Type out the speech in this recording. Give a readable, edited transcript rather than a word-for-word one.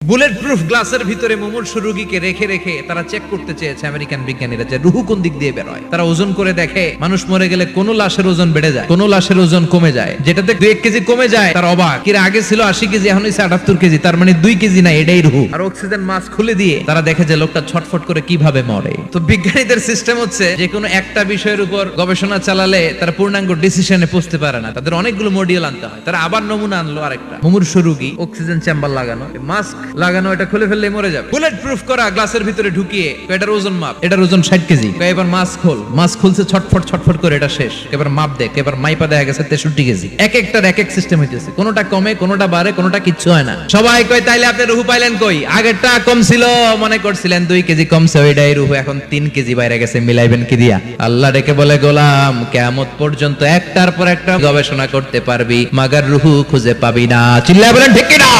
Bullet proof গ্লাসের ভিতরে মুমূর্ষু রোগীকে রেখে রেখে তারা চেক করতে চেয়েছে আমেরিকান বিজ্ঞানীরা যে রুহু কোন দিক দিয়ে বের হয়। তারা ওজন করে দেখে মানুষ মরে গেলে কোন লাশের ওজন বেড়ে যায়, কোন লাশের ওজন কমে যায়। যেটাতে 2-1 কেজি কমে যায় তার অবাক, কিরা আগে ছিল 80 কেজি এখন হইছে 78 কেজি, তার মানে 2 কেজি না, এটাই রুহু। আর অক্সিজেন মাস্ক খুলে দিয়ে তারা দেখে যে লোকটা ছটফট করে কিভাবে মরে। তো বিজ্ঞানীদের সিস্টেম হচ্ছে যে কোনো একটা বিষয়ের উপর গবেষণা চালালে তারা পূর্ণাঙ্গ ডিসিশনে পৌঁছতে পারে না, তাদের অনেকগুলো মডিউল আনতে হয়। তারা আবার নমুনা আনলো আরেকটা, মুমূর্ষু রোগী, অক্সিজেন চেম্বার লাগানো, মাস্ক লাগানো, এটা খুলে ফেললে মরে যাবে। বুলেট প্রুফ করা গ্লাসের ভিতরে ঢুকিয়ে এটার ওজন মাপ, এটার ওজন 60 কেজি, এবার মাস্ক খোল, মাস্ক খুলছে ছটফট ছটফট করে, এটা শেষ, এবার মাপ দেখ, এবার মাইপা দেখা গেছে 63 কেজি। এক একটার এক এক সিস্টেম হইতেছে, কোনোটা কমে কোনোটা বাড়ে কোনোটা কিচ্ছু হয় না। সবাই কয় তাইলে আপনি রুহু পাইলেন কই? আগেরটা কম ছিল, মনে করছিলেন 2 কেজি কমছে, ওইটাই রুহু, এখন 3 কেজি বাইরে গেছে, মিলাইবেন কি দিয়া? আল্লাহ ডেকে বলে, গোলাম কিয়ামত পর্যন্ত একটার পর একটা গবেষণা করতে পারবি, মাগার রুহু খুঁজে পাবি না। চিল্লায় বলেন ঠিক কি না?